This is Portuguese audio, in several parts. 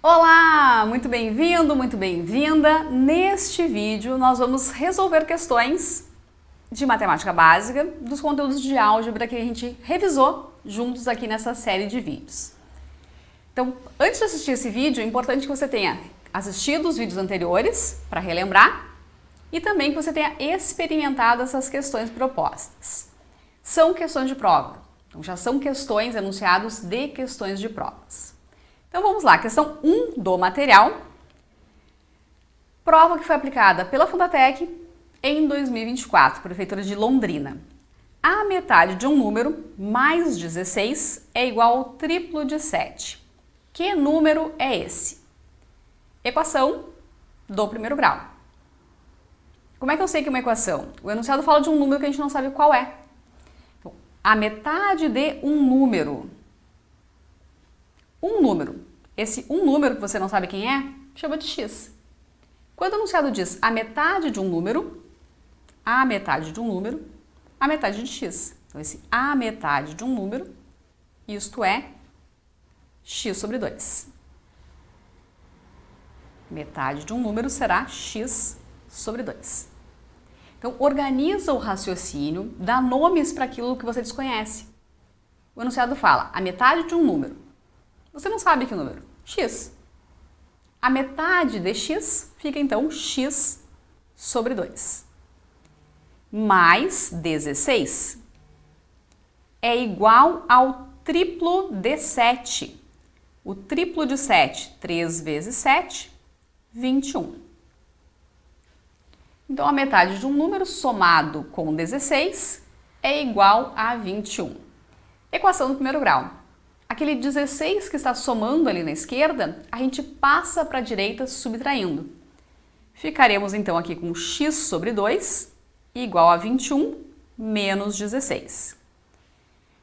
Olá, muito bem-vindo, muito bem-vinda. Neste vídeo nós vamos resolver questões de matemática básica dos conteúdos de álgebra que a gente revisou juntos aqui nessa série de vídeos. Então, antes de assistir esse vídeo, é importante que você tenha assistido os vídeos anteriores para relembrar e também que você tenha experimentado essas questões propostas. São questões de prova, então já são questões, enunciados de questões de provas. Então vamos lá, questão 1 do material, prova que foi aplicada pela Fundatec em 2024, Prefeitura de Londrina. A metade de um número mais 16 é igual ao triplo de 7. Que número é esse? Equação do primeiro grau. Como é que eu sei que é uma equação? O enunciado fala de um número que a gente não sabe qual é. Então, a metade de um número. Um número. Esse um número que você não sabe quem é, chama de x. Quando o enunciado diz a metade de um número, a metade de um número, a metade de x. Então, esse a metade de um número, isto é x sobre 2. Metade de um número será x sobre 2. Então, organiza o raciocínio, dá nomes para aquilo que você desconhece. O enunciado fala a metade de um número. Você não sabe que número? X. A metade de x fica então x sobre 2. Mais 16 é igual ao triplo de 7. O triplo de 7, 3 vezes 7, 21. Então, a metade de um número somado com 16 é igual a 21. Equação do primeiro grau. Aquele 16 que está somando ali na esquerda, a gente passa para a direita subtraindo. Ficaremos então aqui com x sobre 2 igual a 21 menos 16.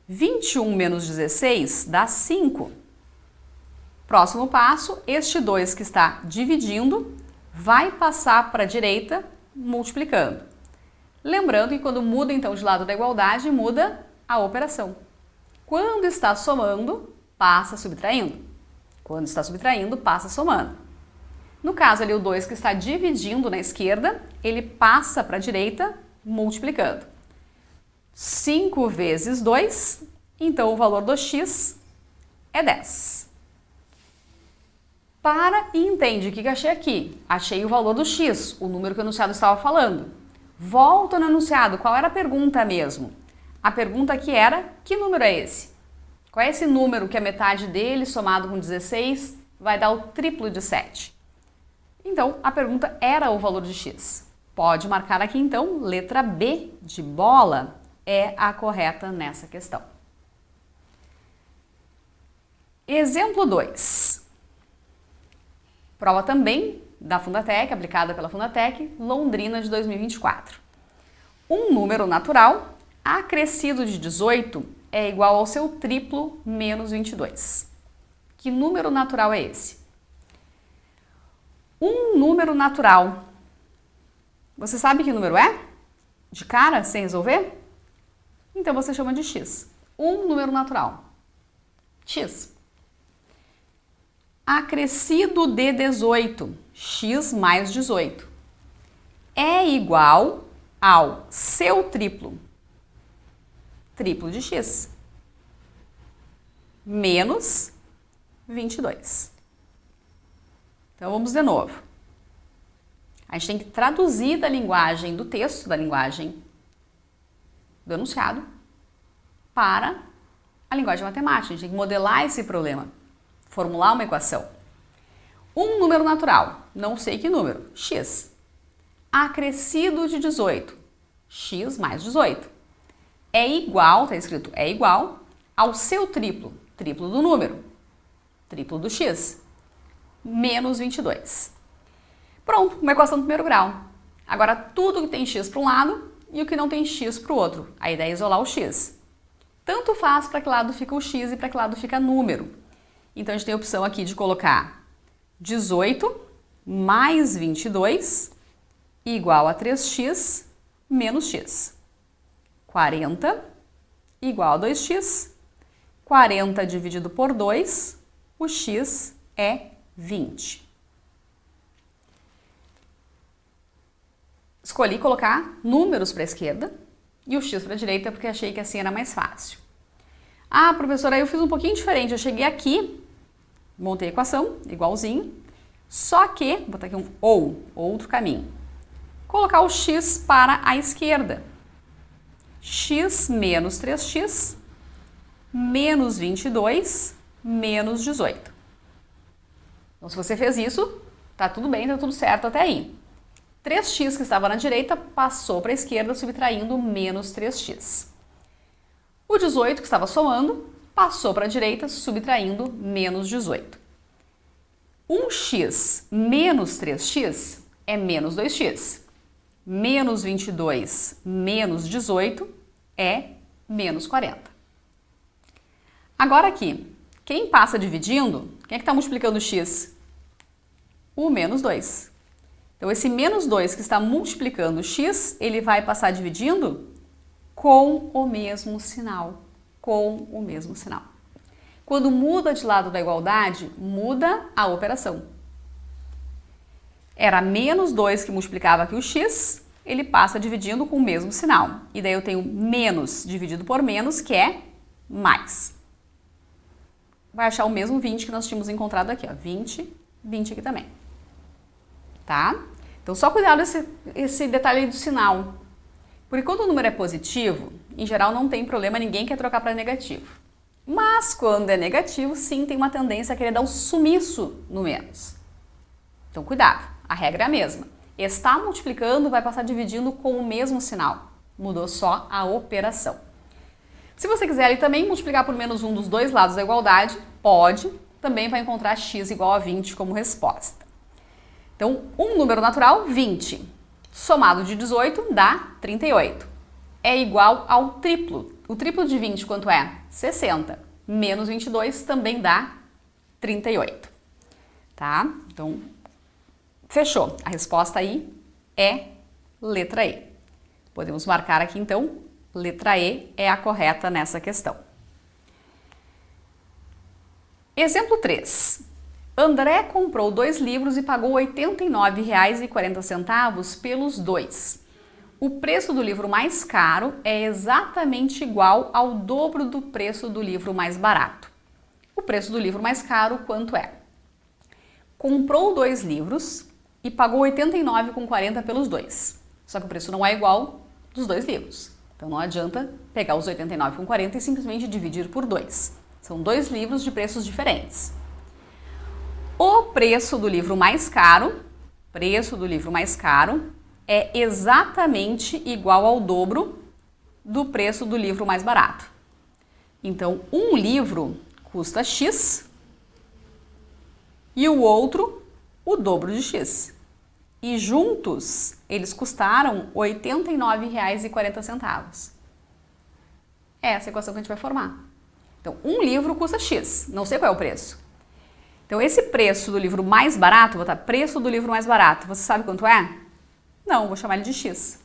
21 menos 16 dá 5. Próximo passo, este 2 que está dividindo vai passar para a direita multiplicando. Lembrando que quando muda então de lado da igualdade, muda a operação. Quando está somando, passa subtraindo. Quando está subtraindo, passa somando. No caso ali, o 2 que está dividindo na esquerda, ele passa para a direita multiplicando. 5 vezes 2, então o valor do x é 10. Para e entende o que achei aqui. Achei o valor do x, o número que o enunciado estava falando. Volta no enunciado, qual era a pergunta mesmo? A pergunta aqui era, que número é esse? Qual é esse número que a metade dele, somado com 16, vai dar o triplo de 7? Então, a pergunta era o valor de x. Pode marcar aqui, então, letra B de bola é a correta nessa questão. Exemplo 2. Prova também da Fundatec, aplicada pela Fundatec, Londrina de 2024. Um número natural acrescido de 18 é igual ao seu triplo menos 22. Que número natural é esse? Um número natural. Você sabe que número é? De cara, sem resolver? Então você chama de x. Um número natural. X. Acrescido de 18. X mais 18. É igual ao seu triplo. Triplo de x, menos 22. Então, vamos de novo. A gente tem que traduzir da linguagem do texto, da linguagem do enunciado, para a linguagem matemática. A gente tem que modelar esse problema, formular uma equação. Um número natural, não sei que número, x. Acrescido de 18, x mais 18. É igual, está escrito, é igual ao seu triplo, triplo do número, triplo do x, menos 22. Pronto, uma equação do primeiro grau. Agora, tudo que tem x para um lado e o que não tem x para o outro. A ideia é isolar o x. Tanto faz para que lado fica o x e para que lado fica número. Então, a gente tem a opção aqui de colocar 18 mais 22 igual a 3x menos x. 40 igual a 2x. 40 dividido por 2, o x é 20. Escolhi colocar números para a esquerda e o x para a direita porque achei que assim era mais fácil. Ah, professora, eu fiz um pouquinho diferente. Eu cheguei aqui, montei a equação, igualzinho, só que, vou botar aqui um outro caminho. Colocar o x para a esquerda. X menos 3x menos 22 menos 18. Então, se você fez isso, tá tudo bem, tá tudo certo até aí. 3x que estava na direita passou para a esquerda, subtraindo menos 3x. O 18 que estava somando passou para a direita, subtraindo menos 18. 1x menos 3x é menos 2x. Menos 22 menos 18 é menos 40. Agora aqui, quem passa dividindo, quem é que está multiplicando o x? O menos 2. Então, esse menos 2 que está multiplicando o x, ele vai passar dividindo com o mesmo sinal. Com o mesmo sinal. Quando muda de lado da igualdade, muda a operação. Era menos 2 que multiplicava aqui o x, ele passa dividindo com o mesmo sinal. E daí eu tenho menos dividido por menos, que é mais. Vai achar o mesmo 20 que nós tínhamos encontrado aqui, ó. 20, 20 aqui também. Tá? Então, só cuidado esse detalhe aí do sinal. Porque quando o número é positivo, em geral não tem problema, ninguém quer trocar para negativo. Mas quando é negativo, sim, tem uma tendência a querer dar um sumiço no menos. Então, cuidado, a regra é a mesma. Está multiplicando, vai passar dividindo com o mesmo sinal. Mudou só a operação. Se você quiser ali também multiplicar por menos 1 dos dois lados da igualdade, pode. Também vai encontrar x igual a 20 como resposta. Então, um número natural, 20, somado de 18 dá 38. É igual ao triplo. O triplo de 20 quanto é? 60. Menos 22 também dá 38. Tá? Então, fechou. A resposta aí é letra E. Podemos marcar aqui, então, letra E é a correta nessa questão. Exemplo 3. André comprou 2 livros e pagou R$ 89,40 pelos dois. O preço do livro mais caro é exatamente igual ao dobro do preço do livro mais barato. O preço do livro mais caro quanto é? Comprou 2 livros e pagou R$ 89,40 pelos dois. Só que o preço não é igual dos 2 livros. Então não adianta pegar os R$ 89,40 e simplesmente dividir por 2. São 2 livros de preços diferentes. O preço do livro mais caro é exatamente igual ao dobro do preço do livro mais barato. Então, um livro custa X e o outro o dobro de X. E juntos, eles custaram R$ 89,40. É essa a equação que a gente vai formar. Então, um livro custa X, não sei qual é o preço. Então, esse preço do livro mais barato, vou botar preço do livro mais barato, você sabe quanto é? Não, vou chamar ele de X.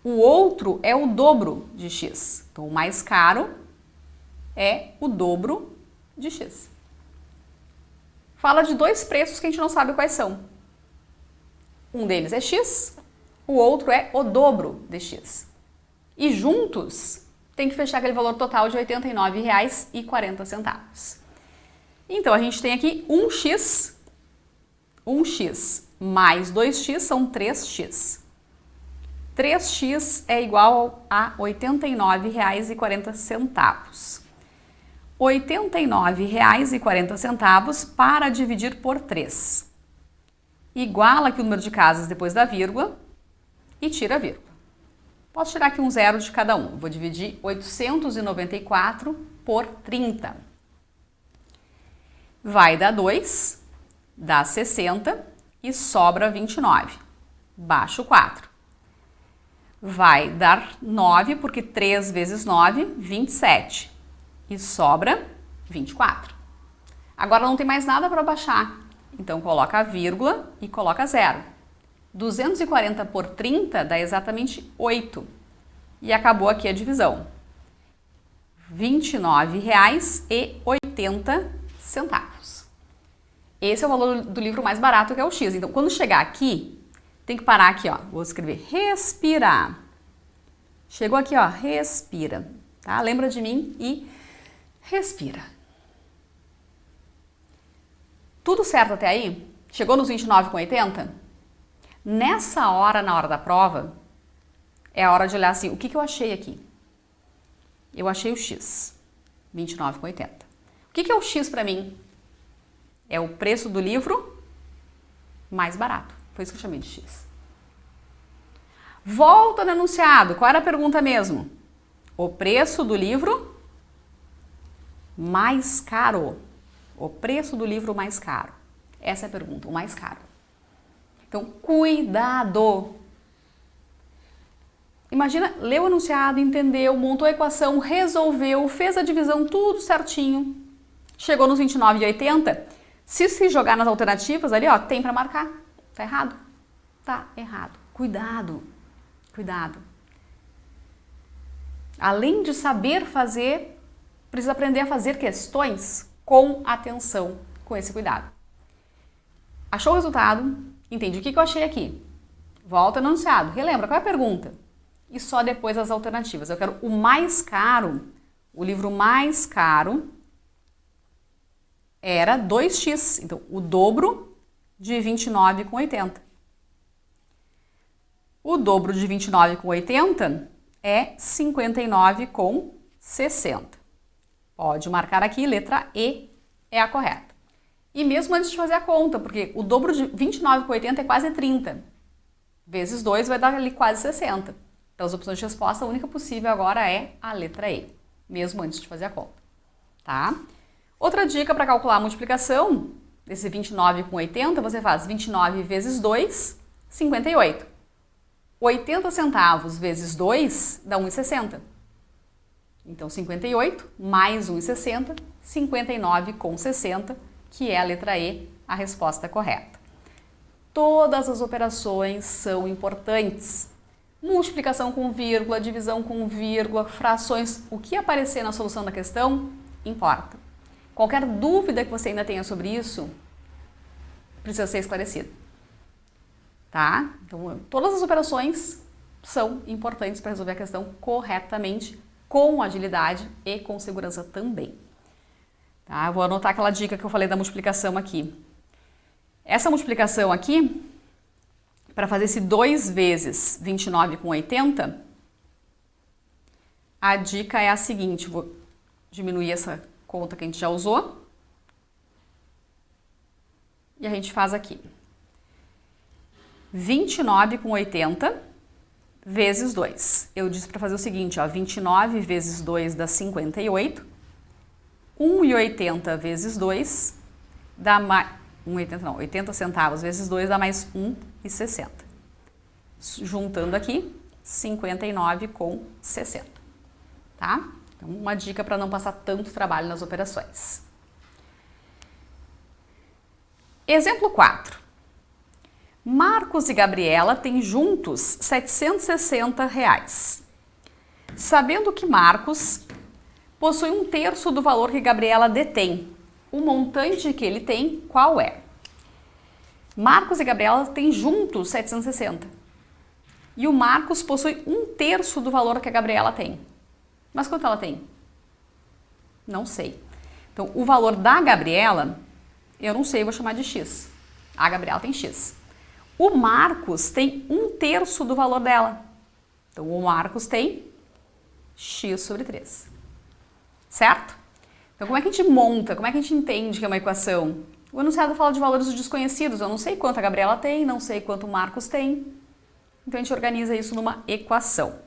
O outro é o dobro de X. Então, o mais caro é o dobro de X. Fala de 2 preços que a gente não sabe quais são. Um deles é X, o outro é o dobro de X. E juntos, tem que fechar aquele valor total de R$ 89,40. Então, a gente tem aqui 1x mais 2x são 3x. 3x é igual a R$ 89,40. R$ 89,40 para dividir por 3. Iguala aqui o número de casas depois da vírgula e tira a vírgula. Posso tirar aqui um zero de cada um. Vou dividir 894 por 30. Vai dar 2, dá 60 e sobra 29. Baixo 4. Vai dar 9, porque 3 vezes 9, 27. E sobra 24. Agora não tem mais nada para baixar. Então, coloca a vírgula e coloca 0. 240 por 30 dá exatamente 8. E acabou aqui a divisão. R$ 29,80. Esse é o valor do livro mais barato, que é o X. Então, quando chegar aqui, tem que parar aqui, ó. Vou escrever respirar. Chegou aqui, ó, respira, tá? Lembra de mim e respira. Tudo certo até aí? Chegou nos 29,80? Nessa hora, na hora da prova, é a hora de olhar assim, o que eu achei aqui? Eu achei o X, 29,80. O que é o X para mim? É o preço do livro mais barato. Foi isso que eu chamei de X. Volta no enunciado. Qual era a pergunta mesmo? O preço do livro mais caro. O preço do livro mais caro. Essa é a pergunta, o mais caro. Então, cuidado. Imagina, leu o enunciado, entendeu, montou a equação, resolveu, fez a divisão, tudo certinho. Chegou nos 29,80. Se jogar nas alternativas ali, ó, tem para marcar. Tá errado? Tá errado. Cuidado. Cuidado. Além de saber fazer, precisa aprender a fazer questões com atenção, com esse cuidado. Achou o resultado? Entende o que eu achei aqui? Volta no enunciado. Relembra, qual é a pergunta? E só depois as alternativas. Eu quero o mais caro, o livro mais caro era 2x, então o dobro de 29,80. O dobro de 29,80 é 59,60. Pode marcar aqui, letra E é a correta. E mesmo antes de fazer a conta, porque o dobro de 29,80 é quase 30. Vezes 2 vai dar ali quase 60. Então as opções de resposta, a única possível agora é a letra E, mesmo antes de fazer a conta. Tá? Outra dica para calcular a multiplicação desse 29 com 80, você faz 29 vezes 2, 58. 80 centavos vezes 2 dá 1,60. Então 58 mais 1,60, 59,60, que é a letra E, a resposta correta. Todas as operações são importantes. Multiplicação com vírgula, divisão com vírgula, frações, o que aparecer na solução da questão, importa. Qualquer dúvida que você ainda tenha sobre isso, precisa ser esclarecida. Tá? Então, todas as operações são importantes para resolver a questão corretamente, com agilidade e com segurança também. Tá? Eu vou anotar aquela dica que eu falei da multiplicação aqui. Essa multiplicação aqui, para fazer esse 2 vezes 29,80, a dica é a seguinte, vou diminuir essa conta que a gente já usou, e a gente faz aqui. 29,80 vezes 2. Eu disse para fazer o seguinte, ó, 29 vezes 2 dá 58, 1,80 vezes 2 dá mais... 80 centavos vezes 2 dá mais 1,60. Juntando aqui, 59,60. Tá? Então, uma dica para não passar tanto trabalho nas operações. Exemplo 4. Marcos e Gabriela têm juntos R$ 760. Sabendo que Marcos possui 1/3 do valor que Gabriela detém, o montante que ele tem, qual é? Marcos e Gabriela têm juntos 760. E o Marcos possui 1/3 do valor que a Gabriela tem. Mas quanto ela tem? Não sei. Então, o valor da Gabriela, eu não sei, eu vou chamar de X. A Gabriela tem X. O Marcos tem 1/3 do valor dela. Então, o Marcos tem X sobre 3. Certo? Então, como é que a gente monta? Como é que a gente entende que é uma equação? O enunciado fala de valores desconhecidos. Eu não sei quanto a Gabriela tem, não sei quanto o Marcos tem. Então, a gente organiza isso numa equação.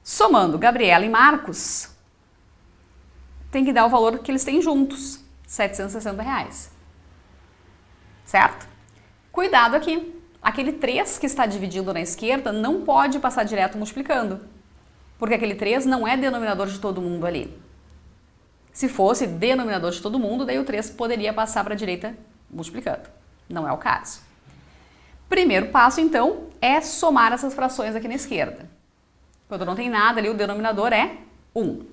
Somando Gabriela e Marcos, tem que dar o valor que eles têm juntos, R$ 760. Certo? Cuidado aqui. Aquele 3 que está dividindo na esquerda não pode passar direto multiplicando, porque aquele 3 não é denominador de todo mundo ali. Se fosse denominador de todo mundo, daí o 3 poderia passar para a direita multiplicando. Não é o caso. Primeiro passo, então, é somar essas frações aqui na esquerda. Quando não tem nada ali, o denominador é 1.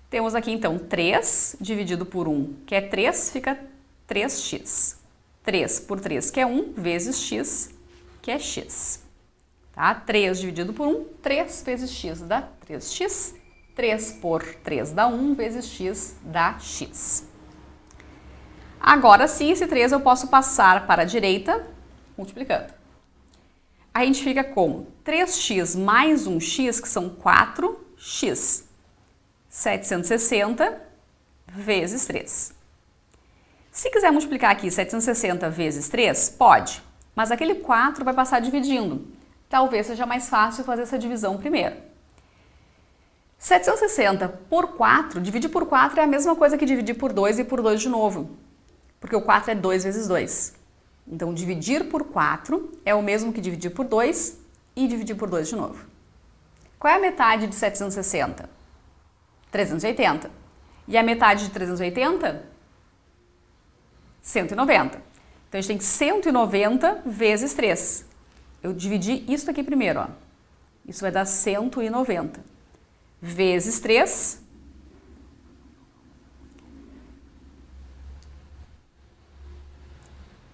Temos aqui, então, 3 dividido por 1, que é 3, fica 3x. 3 por 3, que é 1, vezes x, que é x. Tá? 3 dividido por 1, 3 vezes x dá 3x. 3 por 3 dá 1, vezes x dá x. Agora sim, esse 3 eu posso passar para a direita, multiplicando. A gente fica com 3x mais 1x, que são 4x. 760 vezes 3. Se quiser multiplicar aqui 760 vezes 3, pode, mas aquele 4 vai passar dividindo. Talvez seja mais fácil fazer essa divisão primeiro. 760 por 4, dividir por 4 é a mesma coisa que dividir por 2 e por 2 de novo, porque o 4 é 2 vezes 2. Então, dividir por 4 é o mesmo que dividir por 2 e dividir por 2 de novo. Qual é a metade de 760? 380. E a metade de 380? 190. Então, a gente tem 190 vezes 3. Eu dividi isso aqui primeiro, ó. Isso vai dar 190. Vezes 3.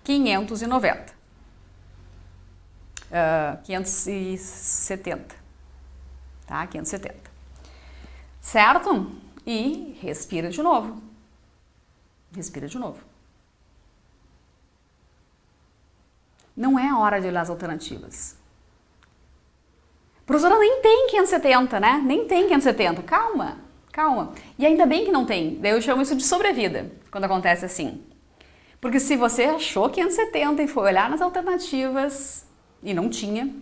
590. 570. Tá? 570. Certo? E respira de novo. Respira de novo. Não é a hora de olhar as alternativas. Professora, nem tem 570, né? Nem tem 570. Calma, calma. E ainda bem que não tem. Daí eu chamo isso de sobrevida, quando acontece assim. Porque se você achou 570 e foi olhar nas alternativas e não tinha,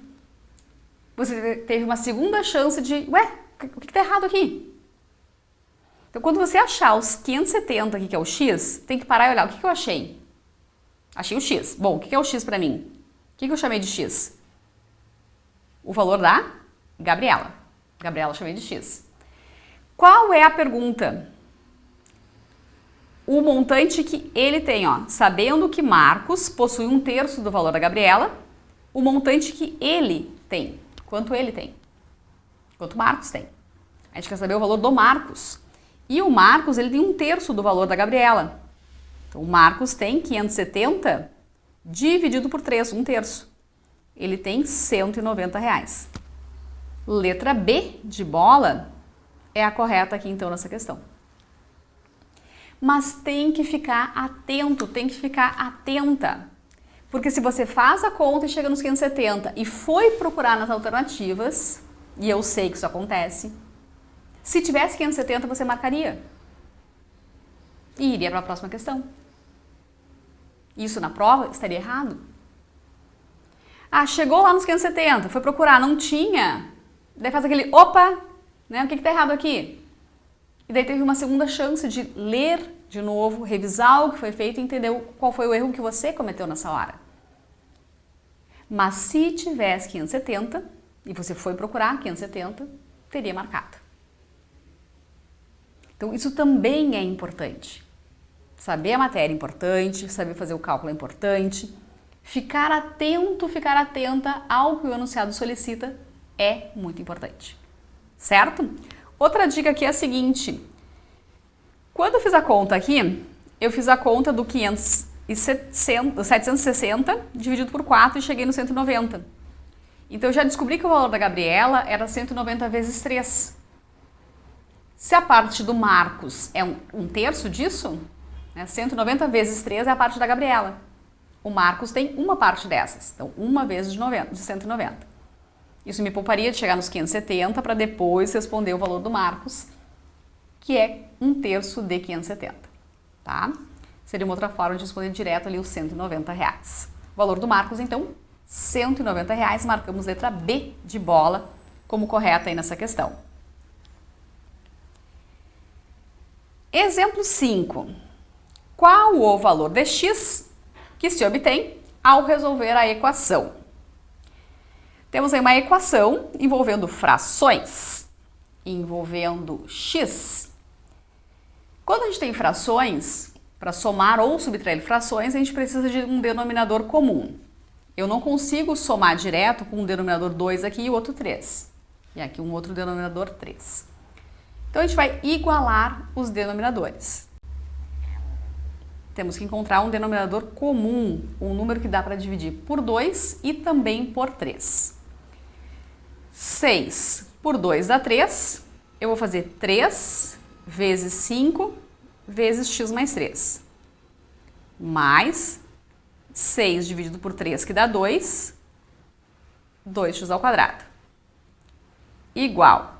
você teve uma segunda chance de, ué, o que está errado aqui? Então, quando você achar os 570 aqui, que é o x, tem que parar e olhar, o que eu achei? Achei o x. Bom, o que é o x para mim? O que eu chamei de x? O valor da Gabriela. Gabriela eu chamei de x. Qual é a pergunta? O montante que ele tem, ó, sabendo que Marcos possui 1/3 do valor da Gabriela, o montante que ele tem. Quanto ele tem? Quanto Marcos tem? A gente quer saber o valor do Marcos. E o Marcos, ele tem 1/3 do valor da Gabriela. Então, o Marcos tem 570 dividido por 3, 1/3. Ele tem R$190. Letra B de bola é a correta aqui, então, nessa questão. Mas tem que ficar atento, tem que ficar atenta. Porque se você faz a conta e chega nos 570 e foi procurar nas alternativas, e eu sei que isso acontece, se tivesse 570 você marcaria e iria para a próxima questão. Isso na prova estaria errado. Ah, chegou lá nos 570, foi procurar, não tinha. Daí faz aquele, opa, né? O que está errado aqui? E daí teve uma segunda chance de ler de novo, revisar o que foi feito e entender qual foi o erro que você cometeu nessa hora. Mas se tivesse 570 e você foi procurar 570, teria marcado. Então isso também é importante. Saber a matéria é importante, saber fazer o cálculo é importante. Ficar atento, ficar atenta ao que o enunciado solicita é muito importante. Certo? Outra dica aqui é a seguinte. Quando eu fiz a conta aqui, eu fiz a conta do 760 dividido por 4 e cheguei no 190. Então eu já descobri que o valor da Gabriela era 190 vezes 3. Se a parte do Marcos é 1/3 disso, 190 vezes 3 é a parte da Gabriela. O Marcos tem uma parte dessas, então 1 vezes de 190. Isso me pouparia de chegar nos 570 para depois responder o valor do Marcos, que é 1/3 de 570, tá? Seria uma outra forma de responder direto ali os R$190. O valor do Marcos, então, R$190, marcamos letra B de bola como correta aí nessa questão. Exemplo 5. Qual o valor de x que se obtém ao resolver a equação? Temos aí uma equação envolvendo frações, envolvendo x. Quando a gente tem frações, para somar ou subtrair frações, a gente precisa de um denominador comum. Eu não consigo somar direto com um denominador 2 aqui e o outro 3. E aqui um outro denominador 3. Então, a gente vai igualar os denominadores. temos que encontrar um denominador comum, um número que dá para dividir por 2 e também por 3. 6 por 2 dá 3. Eu vou fazer 3 vezes 5 vezes x mais 3. Mais 6 dividido por 3, que dá 2. 2x ao quadrado. Igual.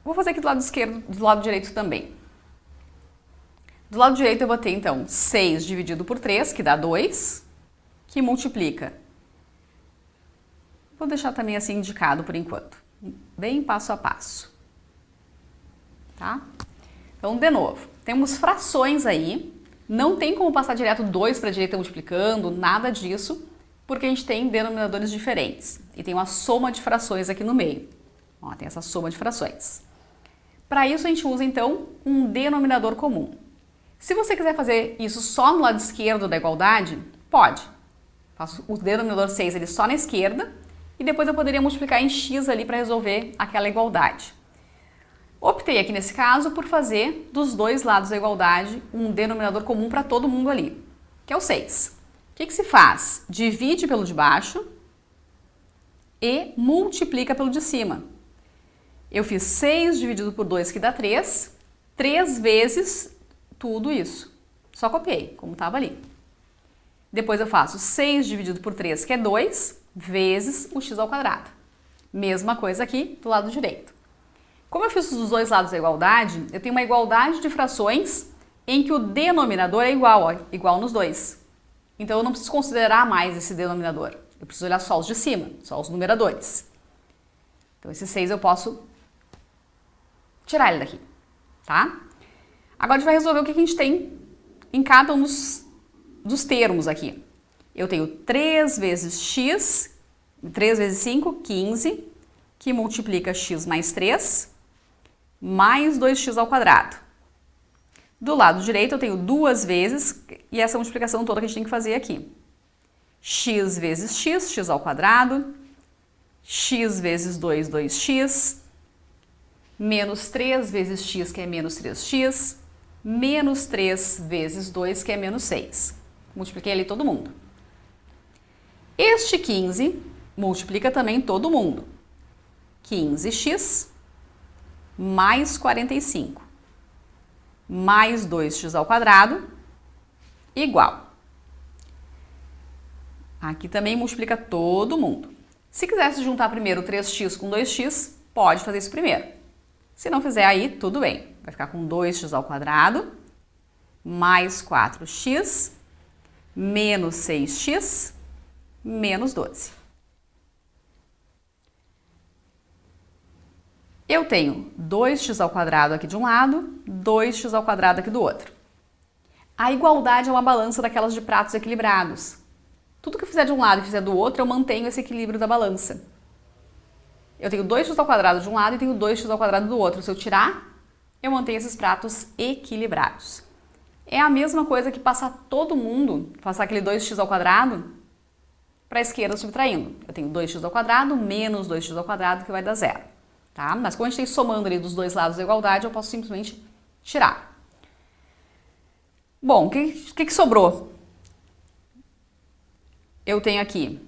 Vou fazer aqui do lado esquerdo, do lado direito também. Do lado direito eu vou ter, então, 6 dividido por 3, que dá 2, que multiplica. Vou deixar também assim indicado por enquanto, bem passo a passo. Tá? Então, de novo, temos frações aí, não tem como passar direto 2 para a direita multiplicando, nada disso, porque a gente tem denominadores diferentes e tem uma soma de frações aqui no meio. Ó, tem essa soma de frações. Para isso a gente usa então um denominador comum. Se você quiser fazer isso só no lado esquerdo da igualdade, pode. Faço o denominador 6 ele só na esquerda e depois eu poderia multiplicar em x ali para resolver aquela igualdade. Optei aqui nesse caso por fazer dos dois lados da igualdade um denominador comum para todo mundo ali, que é o 6. O que se faz? Divide pelo de baixo e multiplica pelo de cima. Eu fiz 6 dividido por 2, que dá 3, 3 vezes tudo isso. Só copiei, como estava ali. Depois eu faço 6 dividido por 3, que é 2, vezes o x ao quadrado. Mesma coisa aqui do lado direito. Como eu fiz dos dois lados da igualdade, eu tenho uma igualdade de frações em que o denominador é igual, ó, igual nos dois. Então eu não preciso considerar mais esse denominador. Eu preciso olhar só os de cima, só os numeradores. Então esse 6 eu posso tirar ele daqui, tá? Agora a gente vai resolver o que a gente tem em cada um dos termos aqui. Eu tenho 3 vezes x, 3 vezes 5, 15, que multiplica x mais 3, mais 2x ao quadrado. Do lado direito eu tenho 2 vezes, e essa multiplicação toda que a gente tem que fazer aqui. X vezes x, x ao quadrado, x vezes 2, 2x, menos 3 vezes x, que é menos 3x, menos 3 vezes 2, que é menos 6. Multipliquei ali todo mundo. Este 15 multiplica também todo mundo. 15x mais 45 mais 2x ao quadrado igual. Aqui também multiplica todo mundo. Se quisesse juntar primeiro 3x com 2x, pode fazer isso primeiro. Se não fizer aí, tudo bem. Vai ficar com 2x ao quadrado mais 4x menos 6x menos 12. Eu tenho 2x ao quadrado aqui de um lado, 2x ao quadrado aqui do outro. A igualdade é uma balança daquelas de pratos equilibrados. Tudo que eu fizer de um lado e fizer do outro, eu mantenho esse equilíbrio da balança. Eu tenho 2x ao quadrado de um lado e tenho 2x ao quadrado do outro. Se eu tirar, eu mantenho esses pratos equilibrados. É a mesma coisa que passar todo mundo, passar aquele 2x ao quadrado para a esquerda subtraindo. Eu tenho 2x ao quadrado menos 2x ao quadrado, que vai dar 0. Tá? Mas como a gente tem somando ali dos dois lados da igualdade, eu posso simplesmente tirar. Bom, o que sobrou? Eu tenho aqui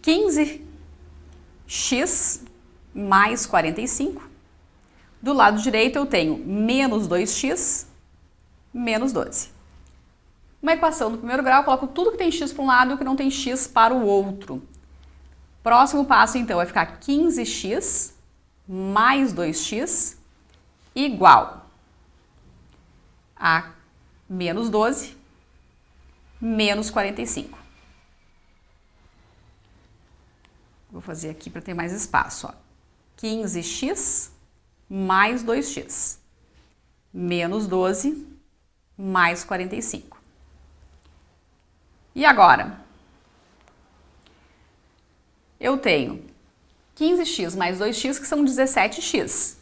15x mais 45. Do lado direito eu tenho menos 2x menos 12. Uma equação do primeiro grau, eu coloco tudo que tem x para um lado e o que não tem x para o outro. Próximo passo, então, vai ficar 15x mais 2x igual a menos 12 menos 45. Vou fazer aqui para ter mais espaço. Ó. 15x mais 2x menos 12 mais 45. E agora? Eu tenho 15x mais 2x, que são 17x.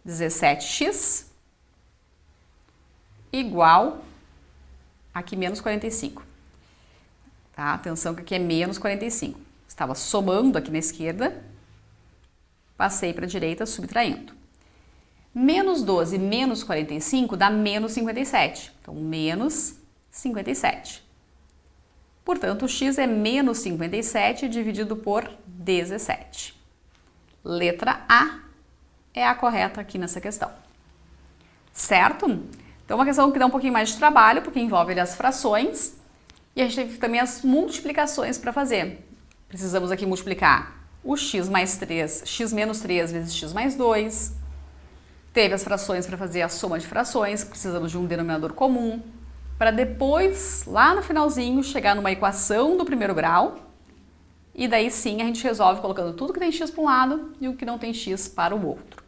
17x igual aqui menos 45. Tá? Atenção que aqui é menos 45. Estava somando aqui na esquerda, passei para a direita subtraindo. Menos 12 menos 45 dá menos 57. Então, menos 57. Portanto, o x é menos 57 dividido por 17. Letra A é a correta aqui nessa questão. Certo? Então, uma questão que dá um pouquinho mais de trabalho, porque envolve as frações. E a gente teve também as multiplicações para fazer. Precisamos aqui multiplicar o x mais 3, x menos 3 vezes x mais 2. Teve as frações para fazer a soma de frações, precisamos de um denominador comum. Para depois, lá no finalzinho, chegar numa equação do primeiro grau. E daí sim a gente resolve colocando tudo que tem x para um lado e o que não tem x para o outro.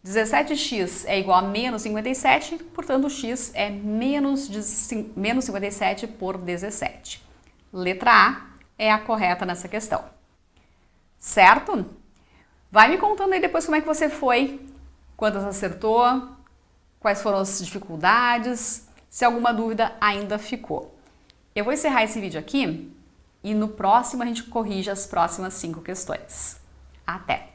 17x é igual a menos 57, portanto o x é menos 57 por 17. Letra A é a correta nessa questão. Certo? Vai me contando aí depois como é que você foi, quantas acertou, quais foram as dificuldades, se alguma dúvida ainda ficou. Eu vou encerrar esse vídeo aqui e no próximo a gente corrige as próximas 5 questões. Até!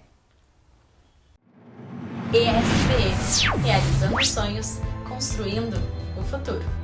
ESPM, realizando sonhos, construindo o futuro.